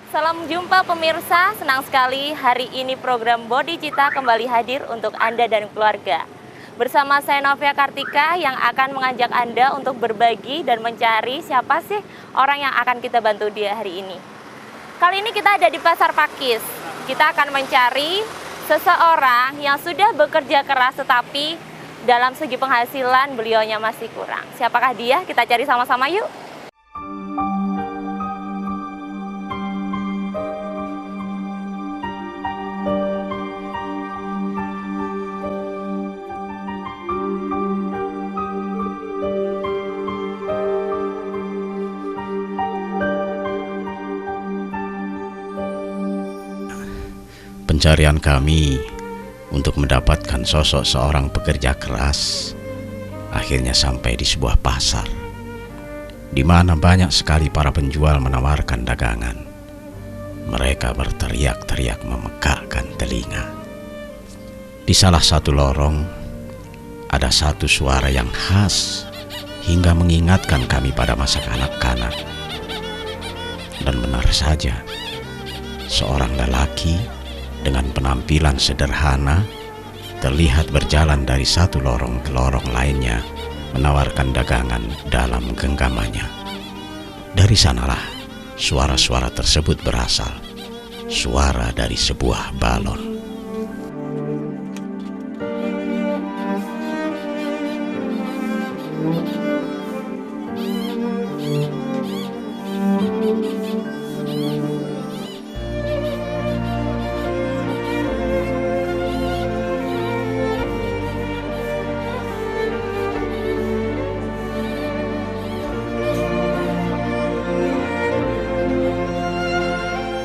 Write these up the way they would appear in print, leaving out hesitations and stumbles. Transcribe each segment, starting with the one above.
Salam jumpa pemirsa, senang sekali hari ini program Bodi Cita kembali hadir untuk Anda dan keluarga. Bersama saya Novia Kartika yang akan mengajak Anda untuk berbagi dan mencari siapa sih orang yang akan kita bantu di hari ini. Kali ini kita ada di Pasar Pakis. Kita akan mencari seseorang yang sudah bekerja keras tetapi dalam segi penghasilan beliaunya masih kurang. Siapakah dia? Kita cari sama-sama yuk. Pencarian kami untuk mendapatkan sosok seorang pekerja keras akhirnya sampai di sebuah pasar di mana banyak sekali para penjual menawarkan dagangan. Mereka berteriak-teriak memekakkan telinga. Di salah satu lorong ada satu suara yang khas hingga mengingatkan kami pada masa kanak-kanak. Dan benar saja, seorang lelaki dengan penampilan sederhana terlihat berjalan dari satu lorong ke lorong lainnya menawarkan dagangan dalam genggamannya. Dari sanalah suara-suara tersebut berasal, suara dari sebuah balon.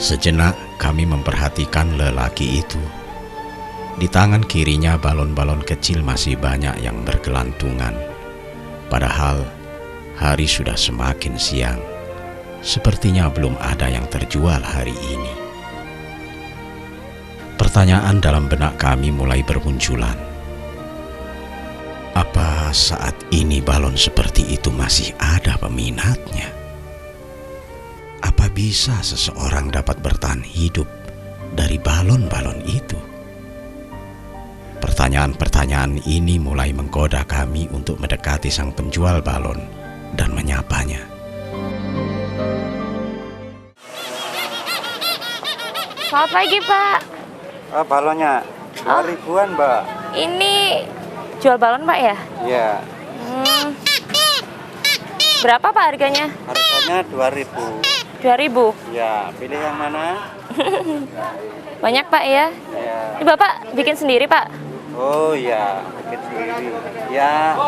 Sejenak kami memperhatikan lelaki itu. Di tangan kirinya balon-balon kecil masih banyak yang bergelantungan. Padahal hari sudah semakin siang. Sepertinya belum ada yang terjual hari ini. Pertanyaan dalam benak kami mulai bermunculan. Apa saat ini balon seperti itu masih ada peminatnya? Apa bisa seseorang dapat bertahan hidup dari balon-balon itu? Pertanyaan-pertanyaan ini mulai menggoda kami untuk mendekati sang penjual balon dan menyapanya. Selamat pagi, Pak. Balonnya 2.000-an, Mbak. Ini jual balon, Pak ya? Iya. Berapa, Pak, harganya? Harganya 2.000. 2.000. Ya, pilih yang mana? Banyak, Pak ya? Ya. Ini Bapak bikin sendiri, Pak? Oh iya, bikin sendiri. Ya,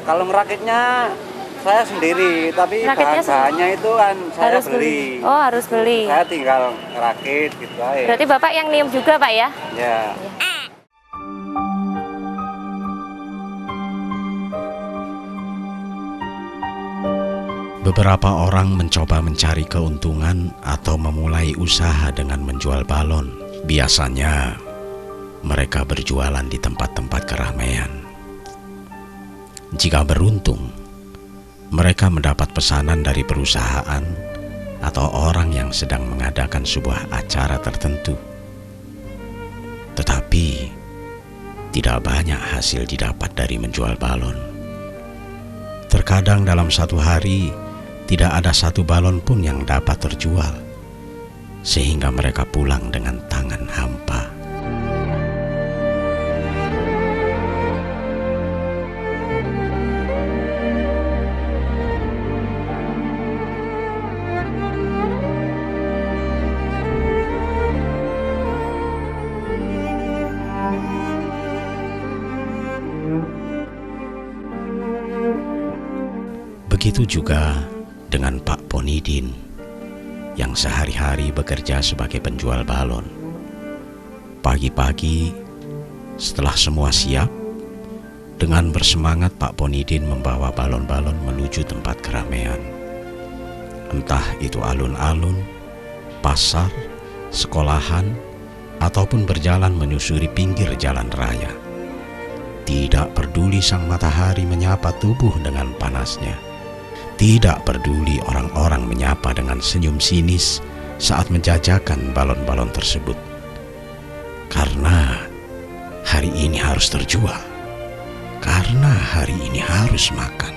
kalau ngerakitnya saya sendiri, tapi Ngerakitnya bahan-bahannya itu kan saya harus beli. Oh, harus beli. Saya tinggal ngerakit gitu aja. Berarti Bapak yang niup juga, Pak ya? Ya. Beberapa orang mencoba mencari keuntungan atau memulai usaha dengan menjual balon. Biasanya mereka berjualan di tempat-tempat keramaian. Jika beruntung, mereka mendapat pesanan dari perusahaan atau orang yang sedang mengadakan sebuah acara tertentu. Tetapi tidak banyak hasil didapat dari menjual balon. Terkadang dalam satu hari tidak ada satu balon pun yang dapat terjual, sehingga mereka pulang dengan tangan hampa. Begitu juga dengan Pak Ponidin yang sehari-hari bekerja sebagai penjual balon. Pagi-pagi setelah semua siap, dengan bersemangat Pak Ponidin membawa balon-balon menuju tempat keramaian. Entah itu alun-alun, pasar, sekolahan, ataupun berjalan menyusuri pinggir jalan raya. Tidak peduli sang matahari menyapa tubuh dengan panasnya. Tidak peduli orang-orang menyapa dengan senyum sinis saat menjajakan balon-balon tersebut. Karena hari ini harus terjual, karena hari ini harus makan.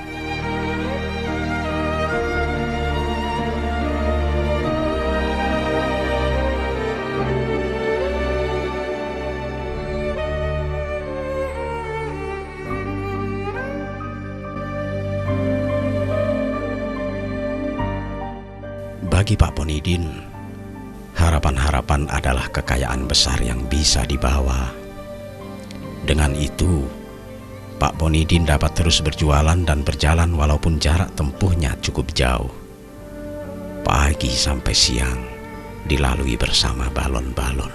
Bagi Pak Ponidin, harapan-harapan adalah kekayaan besar yang bisa dibawa. Dengan itu, Pak Ponidin dapat terus berjualan dan berjalan walaupun jarak tempuhnya cukup jauh. Pagi sampai siang dilalui bersama balon-balon.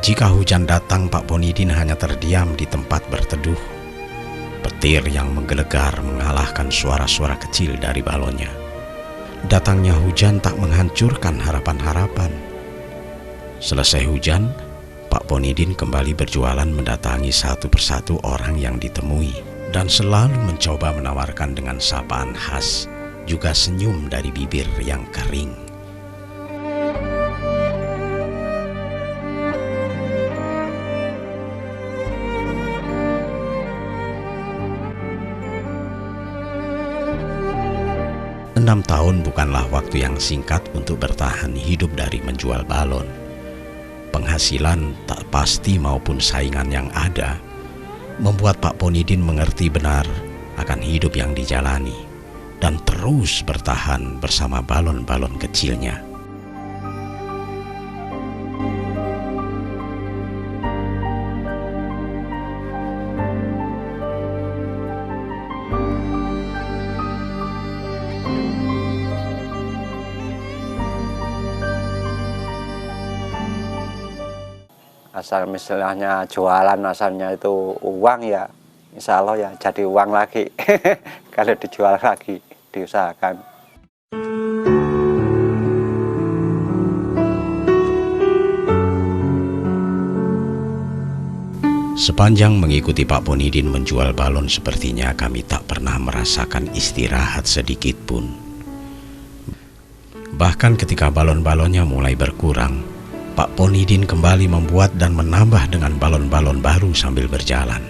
Jika hujan datang, Pak Ponidin hanya terdiam di tempat berteduh. Petir yang menggelegar mengalahkan suara-suara kecil dari balonnya. Datangnya hujan tak menghancurkan harapan-harapan. Selesai hujan, Pak Ponidin kembali berjualan mendatangi satu persatu orang yang ditemui dan selalu mencoba menawarkan dengan sapaan khas, juga senyum dari bibir yang kering. Enam tahun bukanlah waktu yang singkat untuk bertahan hidup dari menjual balon. Penghasilan tak pasti maupun saingan yang ada membuat Pak Ponidin mengerti benar akan hidup yang dijalani dan terus bertahan bersama balon-balon kecilnya. Asal misalnya jualan asalnya itu uang, ya insya Allah ya jadi uang lagi kalau dijual lagi, diusahakan. Sepanjang mengikuti Pak Ponidin menjual balon, sepertinya kami tak pernah merasakan istirahat sedikit pun. Bahkan ketika balon-balonnya mulai berkurang, Pak Ponidin kembali membuat dan menambah dengan balon-balon baru sambil berjalan.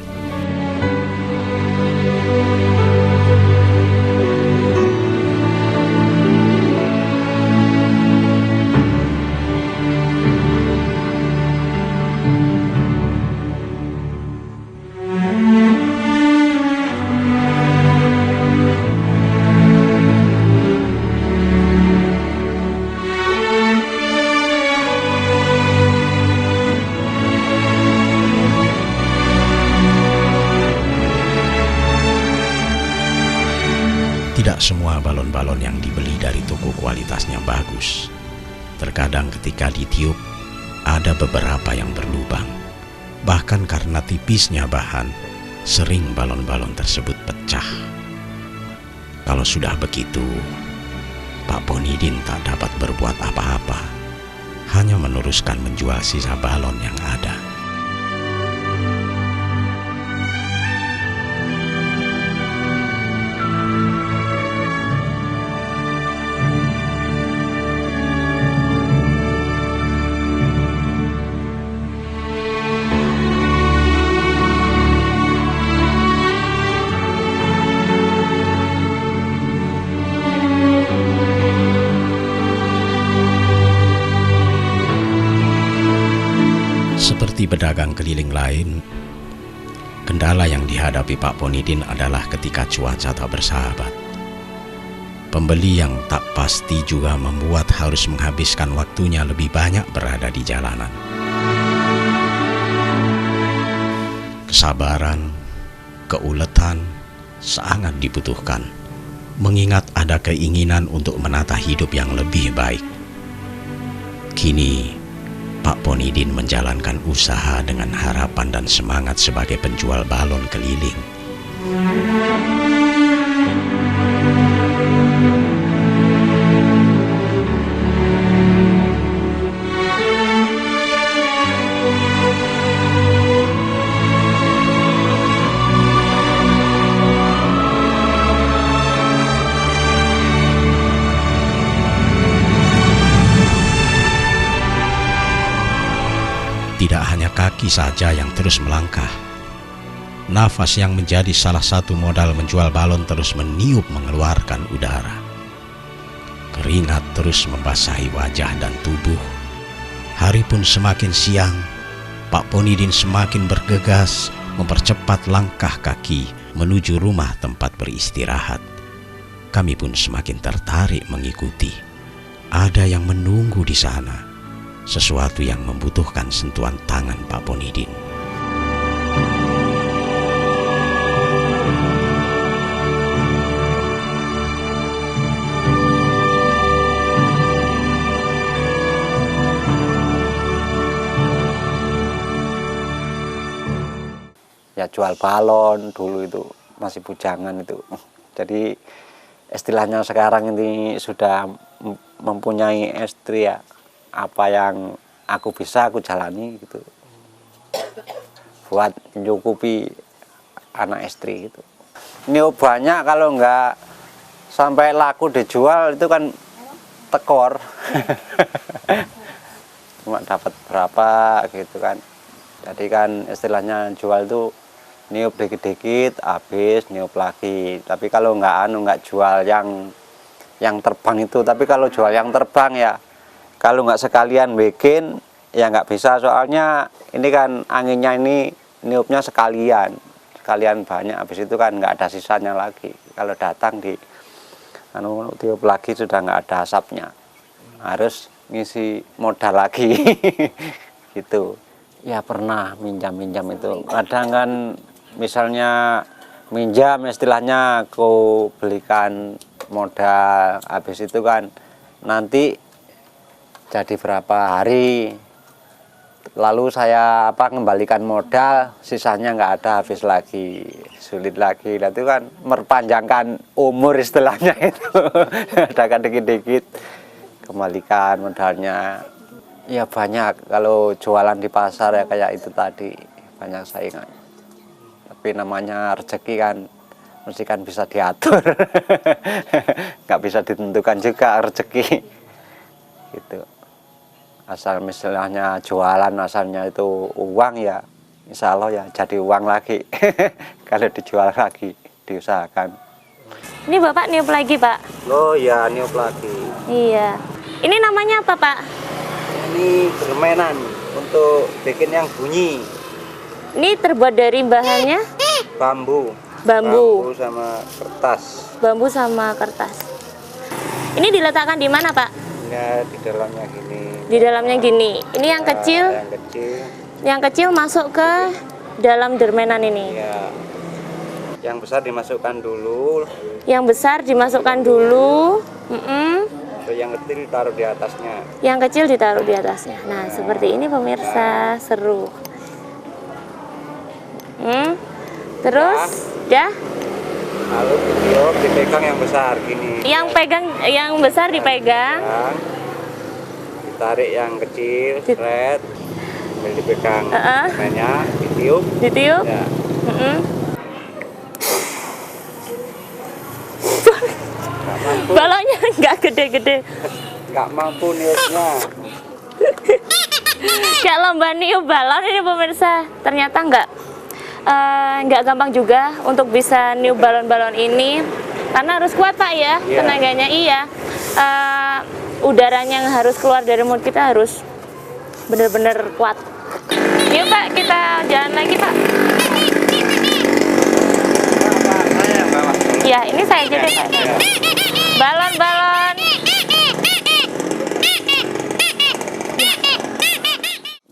Tidak semua balon-balon yang dibeli dari toko kualitasnya bagus. Terkadang ketika ditiup, ada beberapa yang berlubang. Bahkan karena tipisnya bahan, sering balon-balon tersebut pecah. Kalau sudah begitu, Pak Ponidin tak dapat berbuat apa-apa, hanya meneruskan menjual sisa balon yang ada. Seperti pedagang keliling lain, kendala yang dihadapi Pak Ponidin adalah ketika cuaca tak bersahabat. Pembeli yang tak pasti juga membuat harus menghabiskan waktunya lebih banyak berada di jalanan. Kesabaran, keuletan sangat dibutuhkan, mengingat ada keinginan untuk menata hidup yang lebih baik. Kini, Pak Ponidin menjalankan usaha dengan harapan dan semangat sebagai penjual balon keliling. tidak hanya kaki saja yang terus melangkah. Nafas yang menjadi salah satu modal menjual balon terus meniup mengeluarkan udara. Keringat terus membasahi wajah dan tubuh. Hari pun semakin siang. Pak Ponidin semakin bergegas mempercepat langkah kaki menuju rumah tempat beristirahat. Kami pun semakin tertarik mengikuti. Ada yang menunggu di sana, sesuatu yang membutuhkan sentuhan tangan Pak Ponidin. Ya jual balon dulu itu masih bujangan itu. Jadi istilahnya sekarang ini sudah mempunyai istri ya, apa yang aku bisa aku jalani gitu buat mencukupi anak istri gitu. Ini banyak, kalau nggak sampai laku dijual itu kan tekor. Cuma dapat berapa gitu kan. Jadi kan istilahnya jual itu niup dikit-dikit habis, niup lagi. Tapi kalau nggak jual yang terbang itu. Tapi kalau jual yang terbang ya, kalau nggak sekalian bikin ya nggak bisa, soalnya ini kan anginnya ini niupnya sekalian banyak, habis itu kan nggak ada sisanya lagi. Kalau datang di tiup lagi sudah nggak ada asapnya, harus ngisi modal lagi. Gitu ya. Pernah minjam itu, kadang kan misalnya minjam istilahnya aku belikan modal, habis itu kan nanti jadi berapa hari lalu saya kembalikan modal, sisanya nggak ada, habis lagi, sulit lagi. Nah, itu kan memperpanjangkan umur istilahnya itu. Ada dikit-dikit kembalikan modalnya. Ya banyak, kalau jualan di pasar ya kayak itu tadi, banyak saingan. Tapi namanya rezeki kan mesti kan bisa diatur. Nggak bisa ditentukan juga rezeki gitu. Asal misalnya jualan asalnya itu uang ya, insya Allah ya jadi uang lagi. Kalau dijual lagi, diusahakan. Ini Bapak niup lagi, Pak? Oh ya, niup lagi. Iya. Ini namanya apa, Pak? Ini permainan untuk bikin yang bunyi. Ini terbuat dari bahannya? Bambu. Bambu sama kertas. Bambu sama kertas. Ini diletakkan di mana, Pak? Ya, di dalamnya gini. Di dalamnya gini. Ini yang kecil. Yang kecil. Yang kecil masuk ke dalam dermenan ini. Ya. Yang besar dimasukkan dulu. Yang besar dimasukkan dulu. Yang kecil ditaruh di atasnya. Yang kecil ditaruh di atasnya. Nah, seperti ini pemirsa, seru. Terus, ya? Lalu dipegang yang besar gini. Yang besar dipegang. Ditarik yang kecil, seret. Jadi dipegang mainnya, ditiup. Ditiup. Ya. Balonnya nggak gede-gede. Nggak mampu niupnya. Kayak lomba niup balon ini pemirsa. Ternyata nggak gampang juga untuk bisa niup balon-balon ini, karena harus kuat, Pak, ya. Tenaganya. Iya. Udaranya yang harus keluar dari mulut kita harus benar-benar kuat. Yuk, Pak, kita jalan lagi, Pak. Saya yang bawa. Ya, ini saya aja deh, Pak. Balon-balon.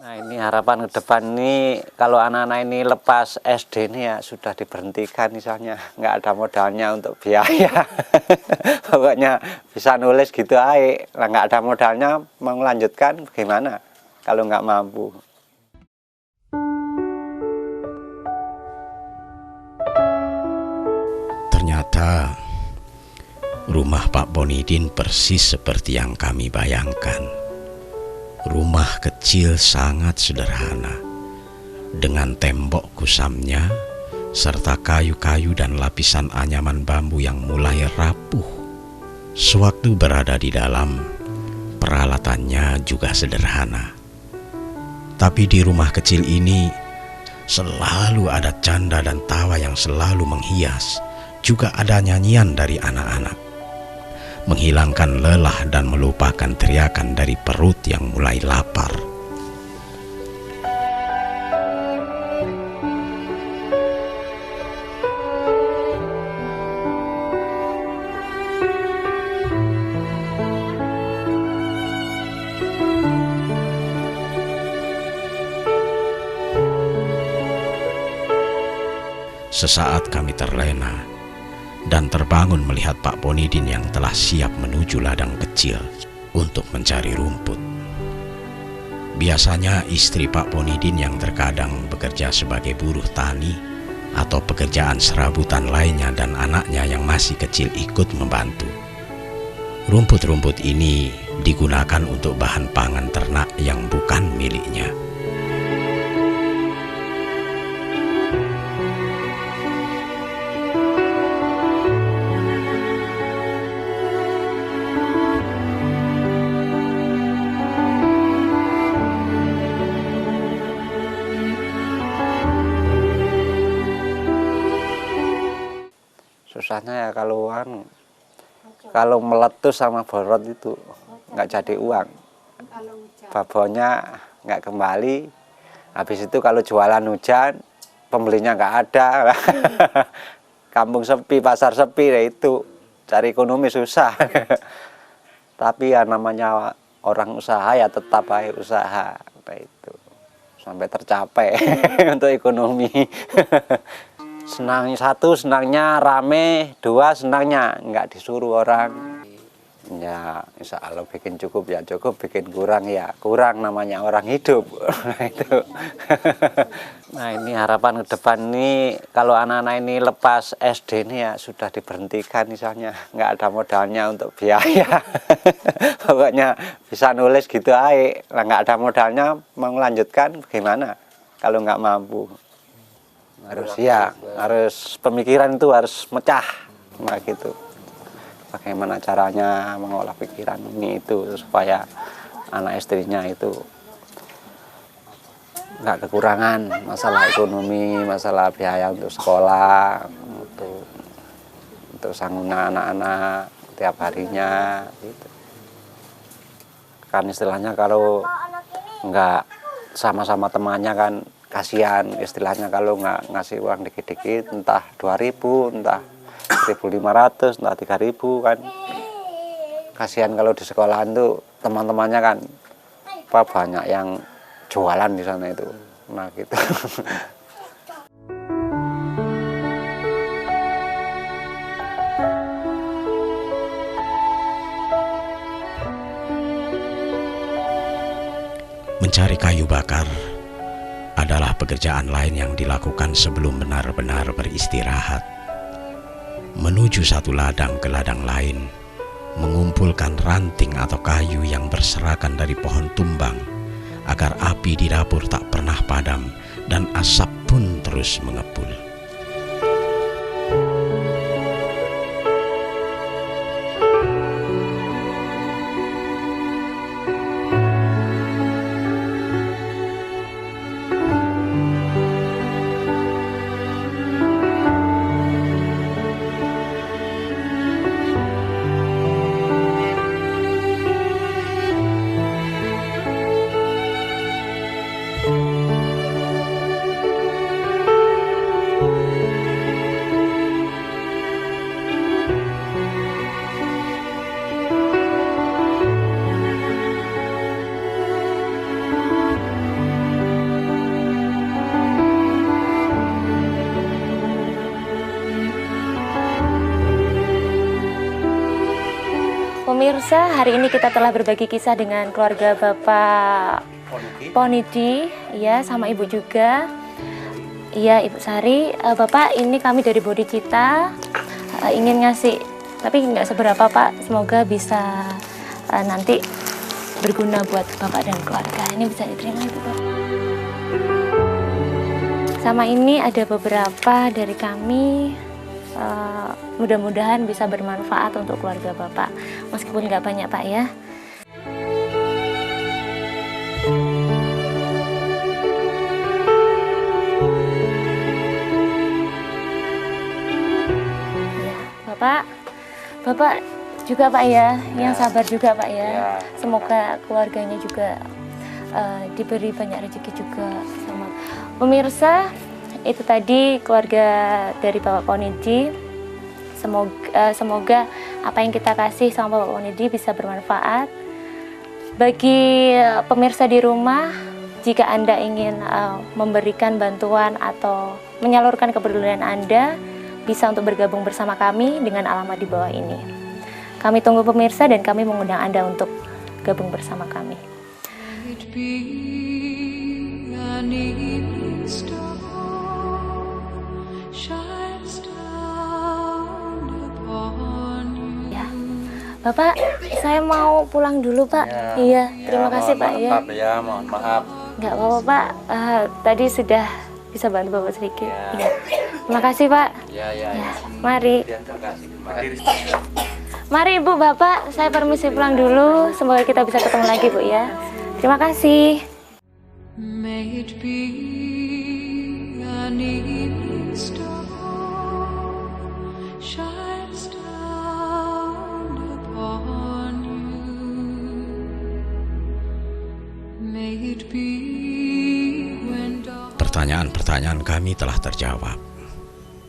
Nah, ini harapan ke depan ini, kalau anak-anak ini lepas SD ini ya sudah diberhentikan, misalnya nggak ada modalnya untuk biaya. Pokoknya bisa nulis gitu aja. Nah, nggak ada modalnya, mau melanjutkan bagaimana kalau nggak mampu. Ternyata rumah Pak Ponidin persis seperti yang kami bayangkan. Rumah kecil sangat sederhana, dengan tembok kusamnya, serta kayu-kayu dan lapisan anyaman bambu yang mulai rapuh. Sewaktu berada di dalam, peralatannya juga sederhana. Tapi di rumah kecil ini selalu ada canda dan tawa yang selalu menghias. Juga ada nyanyian dari anak-anak, menghilangkan lelah dan melupakan teriakan dari perut yang mulai lapar. Sesaat kami terlena dan terbangun melihat Pak Ponidin yang telah siap menuju ladang kecil untuk mencari rumput. Biasanya istri Pak Ponidin yang terkadang bekerja sebagai buruh tani atau pekerjaan serabutan lainnya dan anaknya yang masih kecil ikut membantu. Rumput-rumput ini digunakan untuk bahan pangan ternak yang bukan miliknya. Susahnya ya kalau meletus sama borot itu nggak jadi uang, babonnya nggak kembali. Habis itu kalau jualan hujan, pembelinya nggak ada. Kampung sepi, pasar sepi, ya itu cari ekonomi susah. Tapi ya namanya orang usaha ya tetap aja usaha, nah itu sampai tercapai untuk ekonomi. Senang satu, senangnya rame, dua senangnya nggak disuruh orang. Ya insya Allah bikin cukup ya cukup, bikin kurang ya kurang, namanya orang hidup. Itu. Nah ini harapan ke depan ini kalau anak-anak ini lepas SD ini ya sudah diberhentikan misalnya, nggak ada modalnya untuk biaya. Pokoknya bisa nulis gitu aja, nggak ada modalnya mau melanjutkan bagaimana kalau nggak mampu. Harus pemikiran itu harus mecah, nah gitu. Bagaimana caranya mengolah pikiran ini itu supaya anak istrinya itu nggak kekurangan masalah ekonomi, masalah biaya untuk sekolah, untuk sangunan anak-anak tiap harinya gitu. Kan istilahnya kalau nggak sama-sama temannya kan kasihan, istilahnya kalau nggak ngasih uang dikit-dikit, entah 2.000, entah 1.500, entah 3.000 kan. Kasihan kalau di sekolahan tuh teman-temannya kan banyak yang jualan di sana itu. Nah gitu. Mencari kayu bakar adalah pekerjaan lain yang dilakukan sebelum benar-benar beristirahat. Menuju satu ladang ke ladang lain, mengumpulkan ranting atau kayu yang berserakan dari pohon tumbang, agar api di dapur tak pernah padam dan asap pun terus mengepul. Pemirsa, hari ini kita telah berbagi kisah dengan keluarga Bapak Ponidi, ya, sama Ibu juga. Iya, Ibu Sari. Bapak, ini kami dari Bodi Cita ingin ngasih, tapi nggak seberapa Pak. Semoga bisa nanti berguna buat Bapak dan keluarga. Ini bisa diterima Ibu Pak. Sama ini ada beberapa dari kami. Mudah-mudahan bisa bermanfaat untuk keluarga Bapak, meskipun nggak banyak Pak ya. Bapak. Bapak juga Pak ya, yang sabar juga Pak ya. Semoga keluarganya juga diberi banyak rezeki juga. Sama pemirsa, itu tadi keluarga dari Bapak Ponidi. Semoga apa yang kita kasih sama Bapak Ponidi bisa bermanfaat. Bagi pemirsa di rumah, jika Anda ingin memberikan bantuan atau menyalurkan kepedulian Anda, bisa untuk bergabung bersama kami dengan alamat di bawah ini. Kami tunggu pemirsa dan kami mengundang Anda untuk gabung bersama kami. Ya, Bapak, saya mau pulang dulu Pak. Iya, terima kasih Pak ya. Maaf ya, mohon maaf. Nggak apa-apa Pak, tadi sudah bisa bantu Bapak sedikit. Iya. Terima kasih Pak. Ya, mari. Mari Ibu Bapak, saya permisi pulang dulu. Semoga kita bisa ketemu lagi Bu ya. Terima kasih. May it be an evening star shines down upon you. May it be when dawn. Pertanyaan-pertanyaan kami telah terjawab.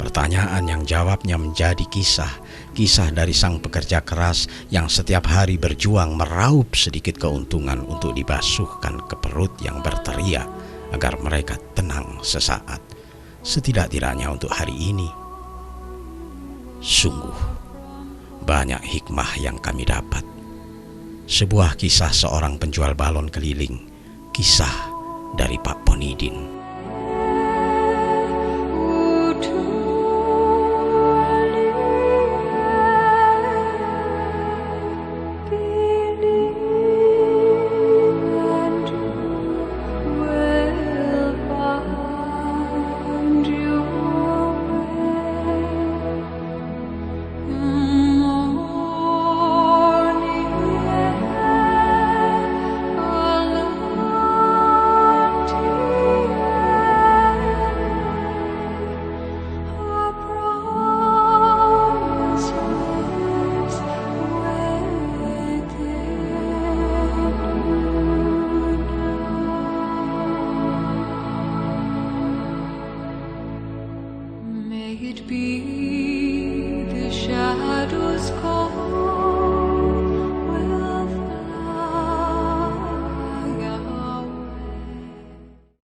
Pertanyaan yang jawabnya menjadi kisah dari sang pekerja keras yang setiap hari berjuang meraup sedikit keuntungan untuk dibasuhkan ke perut yang berteriak agar mereka tenang sesaat, setidak-tidaknya untuk hari ini. Sungguh banyak hikmah yang kami dapat. Sebuah kisah seorang penjual balon keliling, kisah dari Pak Ponidin. May it be